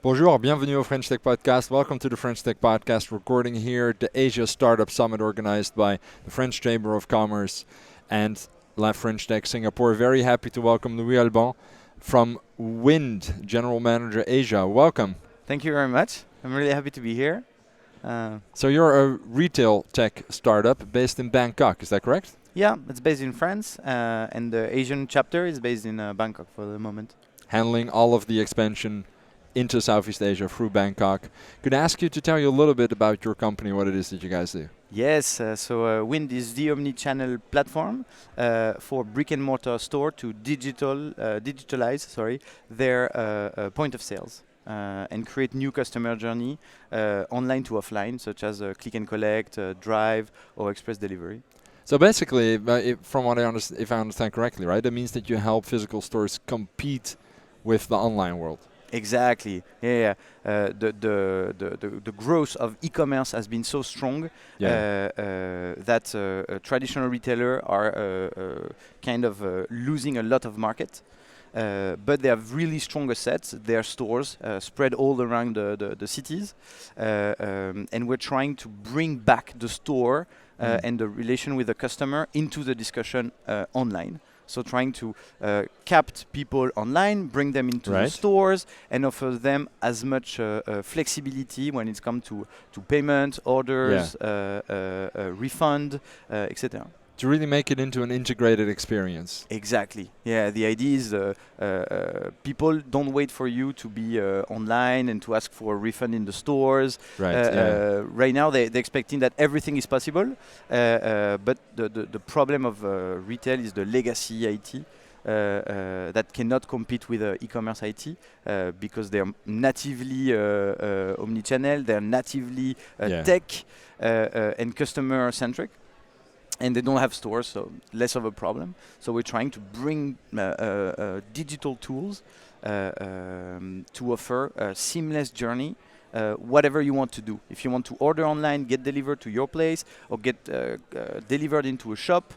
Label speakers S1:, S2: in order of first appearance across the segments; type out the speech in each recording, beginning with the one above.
S1: Bonjour, bienvenue au French Tech Podcast. Welcome to the French Tech Podcast, recording here at the Asia Startup Summit organized by the French Chamber of Commerce and La French Tech Singapore. Very happy to welcome Louis-Alban from Wynd, General Manager Asia. Welcome.
S2: Thank you very much. I'm really happy to be here.
S1: So you're a retail tech startup based in Bangkok, is that correct?
S2: Yeah, it's based in France, and the Asian chapter is based in Bangkok for the moment.
S1: Handling all of the expansion into Southeast Asia through Bangkok. Could I ask you to tell you a little bit about your company, what it is that you guys do?
S2: Yes, so Wynd is the omni-channel platform for brick-and-mortar store to digitalize their point of sales and create new customer journey online to offline, such as click and collect, drive, or express delivery.
S1: So basically, from what I understand, if I understand correctly, right, that means that you help physical stores compete with the online world.
S2: Exactly. Yeah. The growth of e-commerce has been so strong that traditional retailers are kind of losing a lot of market. But they have really strong assets. Their stores spread all around the cities, and we're trying to bring back the store and the relation with the customer into the discussion online. So trying to capture people online, bring them into the stores, and offer them as much flexibility when it comes to payment, orders, refund, etc.
S1: To really make it into an integrated experience.
S2: Exactly. Yeah, the idea is people don't wait for you to be online and to ask for a refund in the stores. Right now, they're expecting that everything is possible, but the problem of retail is the legacy IT that cannot compete with e-commerce IT because they're natively omnichannel, they're natively tech and customer-centric. And they don't have stores, so less of a problem. So we're trying to bring digital tools to offer a seamless journey, whatever you want to do. If you want to order online, get delivered to your place, or get delivered into a shop,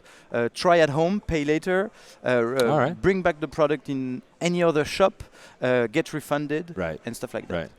S2: try at home, pay later, bring back the product in any other shop, get refunded, and stuff like that.
S1: Right.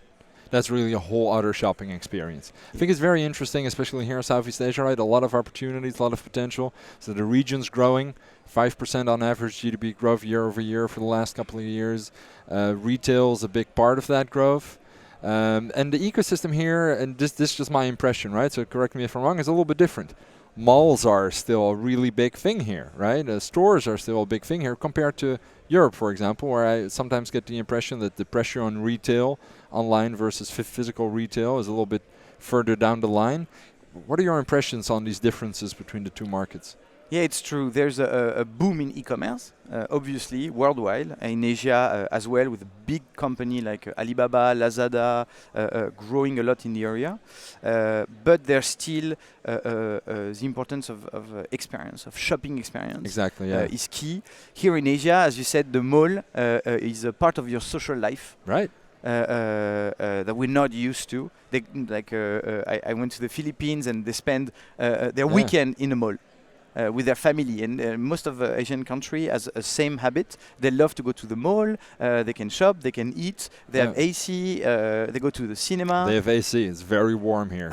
S1: That's really a whole other shopping experience. I think it's very interesting, especially here in Southeast Asia, right? A lot of opportunities, a lot of potential. So the region's growing, 5% on average GDP growth year over year for the last couple of years. Retail is a big part of that growth. And the ecosystem here, and this is just my impression, right? So correct me if I'm wrong, is a little bit different. Malls are still a really big thing here, right? Stores are still a big thing here compared to Europe, for example, where I sometimes get the impression that the pressure on retail, online versus physical retail, is a little bit further down the line. What are your impressions on these differences between the two markets?
S2: Yeah, it's true. There's a boom in e-commerce, obviously, worldwide, in Asia as well, with a big company like Alibaba, Lazada, growing a lot in the area. But there's still the importance of experience, of shopping experience.
S1: Exactly,
S2: is key. Here in Asia, as you said, the mall is a part of your social life.
S1: Right.
S2: That we're not used to. I went to the Philippines and they spend their weekend in a mall. With their family, and most of Asian countries has a same habit. They love to go to the mall. They can shop, they can eat. They have AC. They go to the cinema.
S1: They have AC. It's very warm here.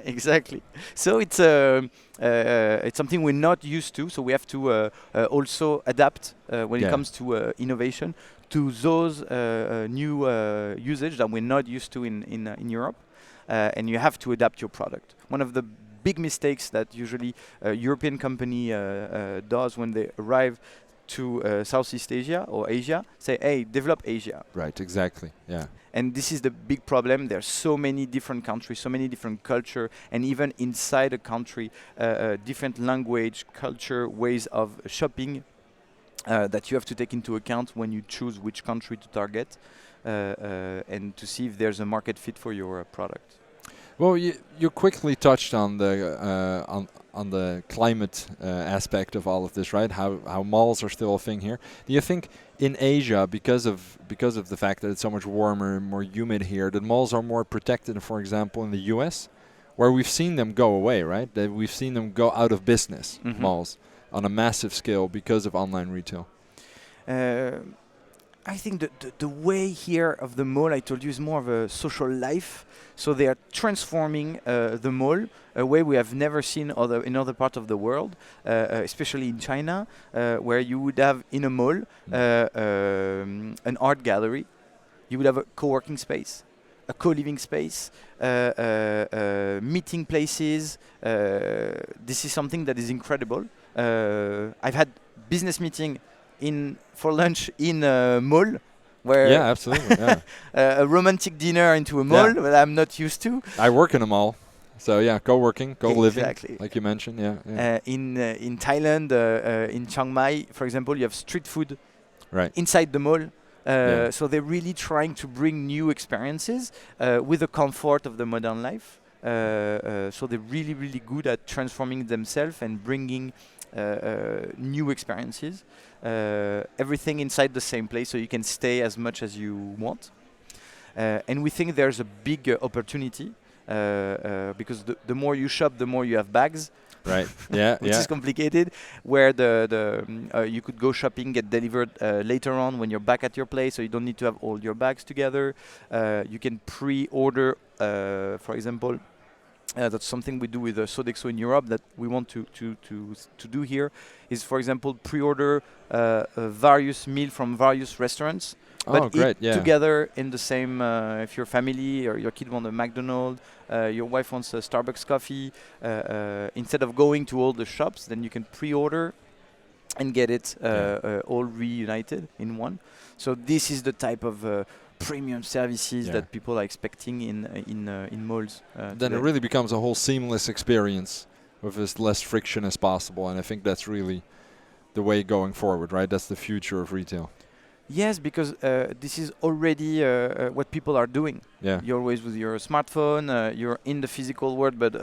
S2: Exactly. So it's something we're not used to. So we have to also adapt when it comes to innovation to those new usage that we're not used to in Europe, and you have to adapt your product. One of the big mistakes that usually a European company does when they arrive to Southeast Asia or Asia, say, hey, develop Asia.
S1: Right, exactly, yeah.
S2: And this is the big problem. There's so many different countries, so many different culture, and even inside a country, different language, culture, ways of shopping that you have to take into account when you choose which country to target and to see if there's a market fit for your product.
S1: Well, you quickly touched on the climate aspect of all of this, right? How malls are still a thing here. Do you think in Asia, because of the fact that it's so much warmer and more humid here, that malls are more protected, for example, in the U.S., where we've seen them go away, right? That we've seen them go out of business, malls, on a massive scale because of online retail.
S2: I think the way here of the mall, I told you, is more of a social life. So they are transforming the mall a way we have never seen in other parts of the world, especially in China, where you would have in a mall an art gallery, you would have a co-working space, a co-living space, meeting places. This is something that is incredible. I've had business meeting for lunch in a mall, where
S1: absolutely, yeah.
S2: a romantic dinner into a mall that I'm not used to.
S1: I work in a mall, so yeah, co-working, co-living,
S2: exactly.
S1: like you mentioned,
S2: in Thailand, in Chiang Mai, for example, you have street food inside the mall. So they're really trying to bring new experiences with the comfort of the modern life. So they're really, really good at transforming themselves and bringing new experiences. Everything inside the same place, so you can stay as much as you want. And we think there's a big opportunity because the more you shop, the more you have bags.
S1: Right. Yeah.
S2: Which is complicated. Where you could go shopping, get delivered later on when you're back at your place, so you don't need to have all your bags together. You can pre-order, for example. That's something we do with Sodexo in Europe that we want to do here. Is, for example, pre-order various meals from various restaurants. But eat together in the same. If your family or your kid want a McDonald's, your wife wants a Starbucks coffee, instead of going to all the shops, then you can pre-order and get it all reunited in one. So this is the type of premium services that people are expecting in malls.
S1: Then it really becomes a whole seamless experience with as less friction as possible, and I think that's really the way going forward, right? That's the future of retail.
S2: Yes, because this is already what people are doing.
S1: Yeah.
S2: You're always with your smartphone, you're in the physical world, but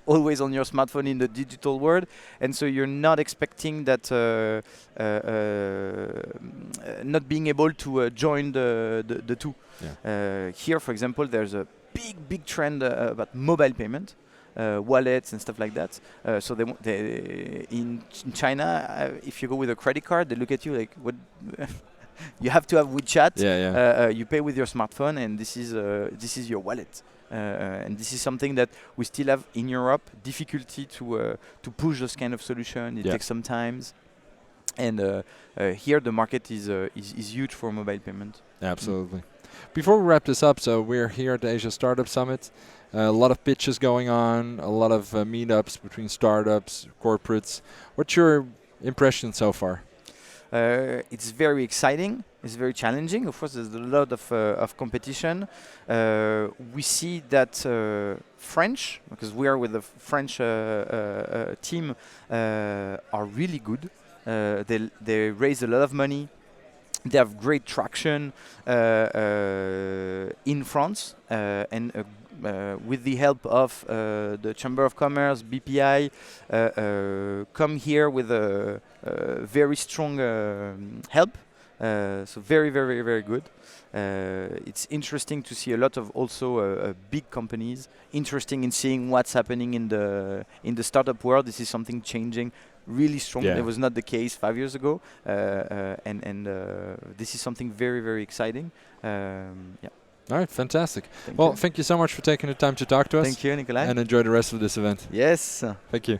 S2: always on your smartphone in the digital world. And so you're not expecting that, not being able to join the two.
S1: Yeah.
S2: Here, for example, there's a big trend about mobile payment. Wallets and stuff like that. So in China, if you go with a credit card, they look at you like, what? You have to have WeChat. You pay with your smartphone, and this is your wallet. And this is something that we still have in Europe. Difficulty to push this kind of solution. It takes some time. And here the market is huge for mobile payment.
S1: Absolutely. Before we wrap this up, so we're here at the Asia Startup Summit. A lot of pitches going on, a lot of meetups between startups, corporates. What's your impression so far?
S2: It's very exciting. It's very challenging. Of course, there's a lot of competition. We see that French, because we are with the French team, are really good. They raise a lot of money. They have great traction in France, and with the help of the Chamber of Commerce, BPI, come here with a very strong help. So very, very, very good. It's interesting to see a lot of also big companies interesting in seeing what's happening in the startup world. This is something changing really strong. It was not the case 5 years ago, and this is something very, very exciting.
S1: All right, fantastic. Thank you so much for taking the time to talk to us.
S2: Thank you, Nikolai.
S1: And enjoy the rest of this event.
S2: Yes.
S1: Thank you.